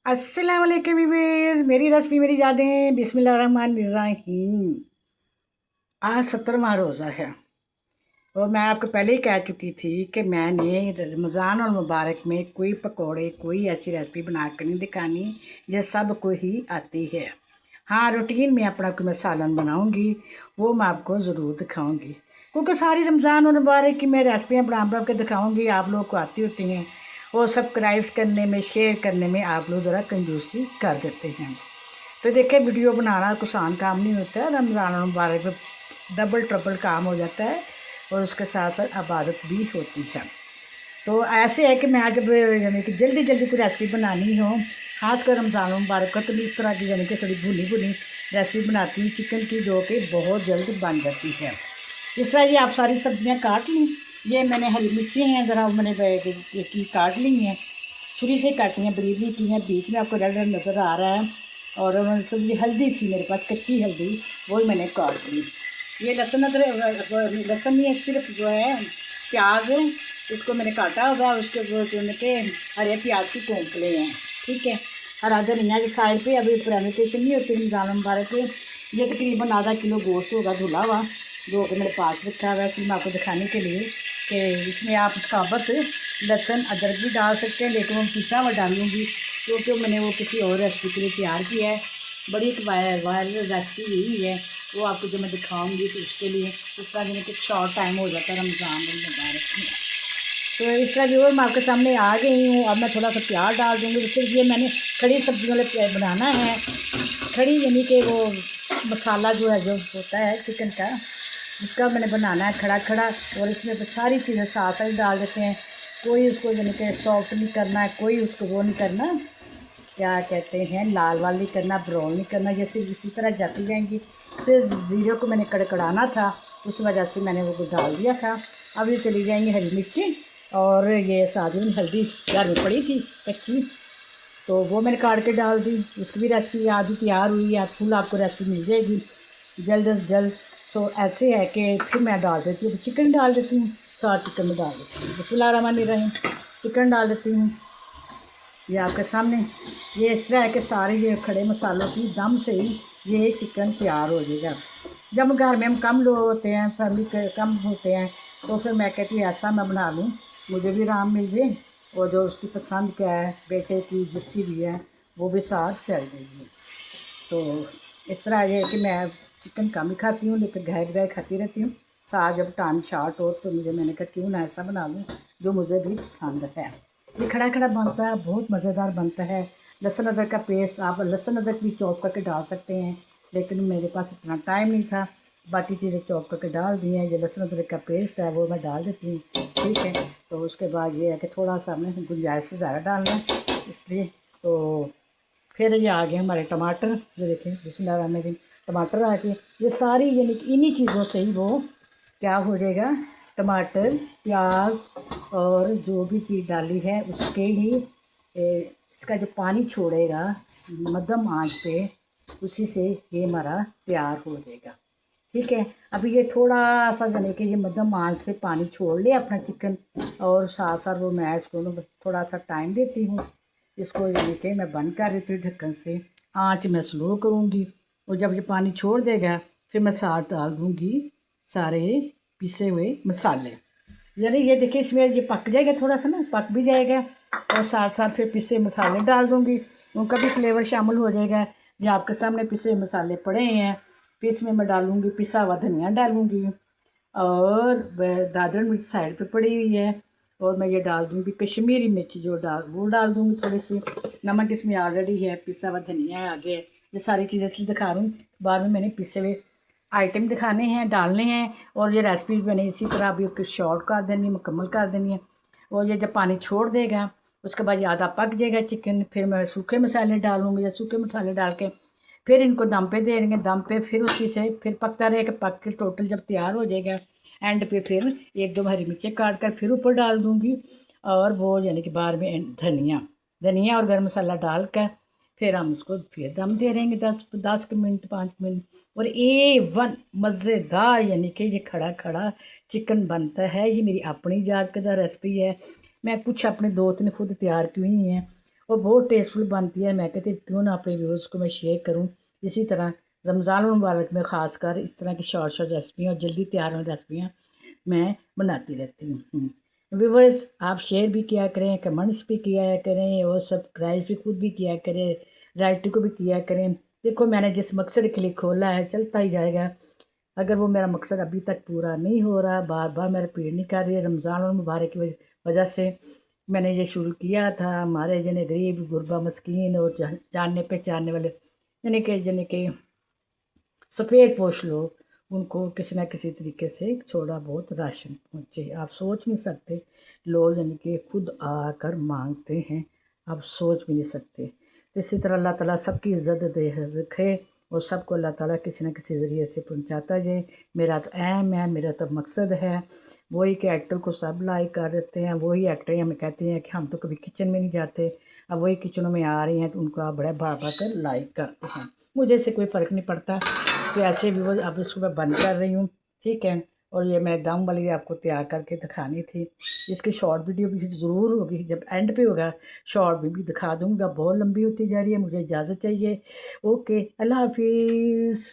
अस्सलाम वालेकुम व्यूअर्स, मेरी रेसिपी मेरी यादें बिस्मिल्लाहिर्रहमानिर्रहीम। आज 17वां रोज़ा है और मैं आपको पहले ही कह चुकी थी कि मैंने रमज़ान और मुबारक में कोई पकोड़े कोई ऐसी रेसिपी बना कर नहीं दिखानी जो सबको ही आती है। हाँ, रूटीन में अपना कोई मैं सालन बनाऊँगी, वो मैं आपको ज़रूर दिखाऊँगी, क्योंकि सारी रमज़ान और मुबारक की मैं रेसिपियाँ बना के दिखाऊँगी, आप लोग को आती होती हैं। वो सब्सक्राइब करने में, शेयर करने में आप लोग ज़रा कंजूसी कर देते हैं। तो देखिए, वीडियो बनाना आसान काम नहीं होता है। रमज़ान और मुबारक में डबल ट्रबल काम हो जाता है और उसके साथ साथ इबादत भी होती है। तो ऐसे है कि मैं जब यानी कि जल्दी जल्दी कोई रेसिपी बनानी हो, ख़ासकर रमज़ान मुबारक का, तो मैं इस तरह की यानी कि थोड़ी भुनी भुनी रेसिपी बनाती हूँ चिकन की, जो कि बहुत जल्द बन जाती है। इस तरह ये आप सारी सब्जियां काट ली। ये मैंने हरी मिर्ची हैं, ज़रा मैंने की काट ली हैं, छुरी से काटी हैं, बरीक बरीक की हैं। बीच में आपको रेड रेड नज़र आ रहा है। और सब्जी हल्दी थी मेरे पास, कच्ची हल्दी, वो मैंने काट ली। ये लहसुन अदरक, लहसुन ये सिर्फ जो है प्याज है, इसको मैंने काटा हुआ है। उसके जो के हरे प्याज की कोंपले हैं, ठीक है। हरा धनिया के साइड पे, अभी प्रेजेंटेशन नहीं होती रमज़ान मुबारक के। ये तकरीबन आधा किलो गोश्त होगा धुला हुआ, जो कि मेरे पास रखा हुआ है फिर मैं आपको दिखाने के लिए कि इसमें आप साबुत लहसुन अदरक भी डाल सकते हैं, लेकिन वो पिसा हुआ डालूँगी क्योंकि मैंने वो किसी और रेसिपी के लिए तैयार किया है। बड़ी एक वायरल रेसिपी यही है, वो आपको जो मैं दिखाऊंगी, तो उसके लिए इस तरह जिन्हें कुछ शॉर्ट टाइम हो जाता है रमज़ान मुबारक में। तो इस तरह जो मैं आपके सामने आ गई हूँ। अब मैं थोड़ा सा प्याज डाल दूँगी। सिर्फ ये मैंने खड़ी सब्जियों वाले बनाना है, खड़ी यानी कि वो मसाला जो है, जो होता है चिकन का, इसका मैंने बनाना है खड़ा खड़ा। और इसमें तो सारी चीज़ें साथ साथ डाल देते हैं। कोई उसको यानी कि सॉफ्ट नहीं करना है, कोई उसको वो नहीं करना, क्या कहते हैं, लाल वाल नहीं करना, ब्राउन नहीं करना, जैसे इसी तरह जाती जाएंगी। फिर ज़ीरे को मैंने कड़कड़ाना था, उस वजह से मैंने वो डाल दिया था। अब ये चली जाएंगी हरी मिर्ची, और ये साबुन हल्दी घर में पड़ी थी कच्ची, तो वो मैंने काट के डाल दी। उसकी भी रेसिपी आधी तैयार हुई है, फुल आपको रेसिपी मिल जाएगी जल्द अज जल्द। तो ऐसे है कि फिर मैं डाल देती हूँ, चिकन डाल देती हूँ, साथ चिकन में डाल देती हूँ। बिस्मिल्लाहिर्रहमानिर्रहीम, चिकन डाल देती हूँ ये आपके सामने। ये इस तरह है कि सारे ये खड़े मसालों की दम से ही ये चिकन तैयार हो जाएगा। जब घर में हम कम लोग होते हैं, फैमिली के कम होते हैं, तो फिर मैं कहती हूँ ऐसा मैं बना लूँ, मुझे भी आराम मिल जाए और जो उसकी पसंद क्या है, बेटे की जिसकी भी है, वो भी साथ चल जाएगी। तो इस तरह ये है कि मैं चिकन कम ही खाती हूँ, लेकिन गह गह खाती रहती हूँ। साथ जब टाइम शार्ट हो तो मैंने कहा क्यों ना ऐसा बना लूँ जो मुझे भी पसंद है। ये खड़ा खड़ा बनता है, बहुत मज़ेदार बनता है। लहसुन अदरक का पेस्ट, आप लहसुन अदरक भी चॉप करके डाल सकते हैं, लेकिन मेरे पास इतना टाइम नहीं था। बाकी चीज़ें चॉप करके डाल दी हैं। ये लहसुन अदरक का पेस्ट है वो मैं डाल देती हूँ, ठीक है। तो उसके बाद ये है कि थोड़ा सा हमने गुंजाइश से ज़्यादा डालना है, इसलिए। तो फिर ये आ गए हमारे टमाटर, जो देखें बिस्मिल्लाहिर्रहमानिर्रहीम, टमाटर आ गए। ये सारी यानी कि इन्हीं चीज़ों से ही वो क्या हो जाएगा, टमाटर प्याज और जो भी चीज़ डाली है उसके ही इसका जो पानी छोड़ेगा मध्यम आंच पे, उसी से ये हमारा तैयार हो जाएगा, ठीक है। अभी ये थोड़ा सा यानी कि ये मध्यम आंच से पानी छोड़ ले अपना चिकन, और साथ साथ वो मैं इसको ना थोड़ा सा टाइम देती हूँ। इसको यानी कि मैं बंद कर देती हूँ ढक्कन से, आंच मैं स्लो करूँगी। और जब ये पानी छोड़ देगा, फिर मैं साथ डाल दूँगी सारे पिसे हुए मसाले। यानी ये देखिए, इसमें ये पक जाएगा, थोड़ा सा ना पक भी जाएगा, और साथ साथ फिर पिसे मसाले डाल दूँगी, उनका भी फ्लेवर शामिल हो जाएगा। ये आपके सामने पिसे मसाले पड़े हैं, फिर इसमें मैं डालूँगी पिसा हुआ धनिया डालूँगी, और दादर मिर्च साइड पे पड़ी हुई है, और मैं ये डाल दूँगी कश्मीरी मिर्च, जो वो डाल दूँगी थोड़ी सी। नमक इसमें ऑलरेडी है, पिसा हुआ धनिया है आगे। ये सारी चीज़ें इसलिए दिखा रही हूँ, बाद में मैंने पिसे हुए आइटम दिखाने हैं, डालने हैं, और ये रेसिपी मैंने इसी तरह अभी शॉर्ट कर देनी है, मुकम्मल कर देनी है। और ये जब पानी छोड़ देगा, उसके बाद ये आधा पक जाएगा चिकन, फिर मैं सूखे मसाले डालूँगी, या सूखे मसाले डाल के फिर इनको दम पे दे देंगे। दम पे फिर उसी से फिर पकता रहेगा, पक के टोटल जब तैयार हो जाएगा, एंड पे फिर एक दो हरी मिर्चें काट कर फिर ऊपर डाल दूँगी, और वो यानी कि बाद में धनिया धनिया और गर्म मसाला डाल कर फिर हम उसको फिर दम दे रहेंगे 10 10 मिनट 5 मिनट। और मज़ेदार यानी कि ये खड़ा खड़ा चिकन बनता है। ये मेरी अपनी यादगार रेसिपी है, मैं कुछ अपने दोस्त ने खुद तैयार की हुई हैं, वो बहुत टेस्टफुल बनती है। मैं कहती क्यों ना अपने व्यूअर्स को मैं शेयर करूँ। इसी तरह रमज़ान मुबारक में ख़ासकर इस तरह की शॉर्ट शॉर्ट रेसिपियाँ और जल्दी तैयार होने रेसिपियाँ मैं बनाती रहती हूँ। व्यूअर्स आप शेयर भी किया करें, कमेंट्स भी किया करें और सब्सक्राइब भी खुद भी किया करें, राइटिंग को भी किया करें। देखो मैंने जिस मकसद के लिए खोला है चलता ही जाएगा। अगर वो मेरा मकसद अभी तक पूरा नहीं हो रहा, बार बार मैं रिपीट नहीं कर रही, रमज़ान और मुबारक की वजह से मैंने ये शुरू किया था। हमारे जने गरीब गुरबा मस्कीन और जानने पहचानने वाले यानी कि सफ़ेद पोश लोग, उनको किसी न किसी तरीके से थोड़ा बहुत राशन पहुँचे। आप सोच नहीं सकते, लोग यानी कि खुद आकर मांगते हैं, आप सोच भी नहीं सकते। तो इसी तरह अल्लाह ताला सबकी इज़्ज़त दे रखे और सबको अल्लाह ताला किसी न किसी ज़रिए से पहुँचाता जाए। मेरा तो ऐम है, मेरा तो मकसद है। वही के एक्टर को सब लाइक कर देते हैं, वही एक्टर हमें कहते हैं कि हम तो कभी किचन में नहीं जाते, अब वही किचनों में आ रही हैं तो उनको आप बड़ा भाग कर लाइक करते हैं। मुझे इससे कोई फ़र्क नहीं पड़ता। तो ऐसे भी वो अब इसको मैं बंद कर रही हूँ, ठीक है। और ये मैं दम वाली आपको तैयार करके दिखानी थी। इसकी शॉर्ट वीडियो भी ज़रूर होगी, जब एंड पे होगा शॉर्ट भी दिखा दूँगा। बहुत लंबी होती जा रही है, मुझे इजाज़त चाहिए। ओके, अल्लाह हाफिज़।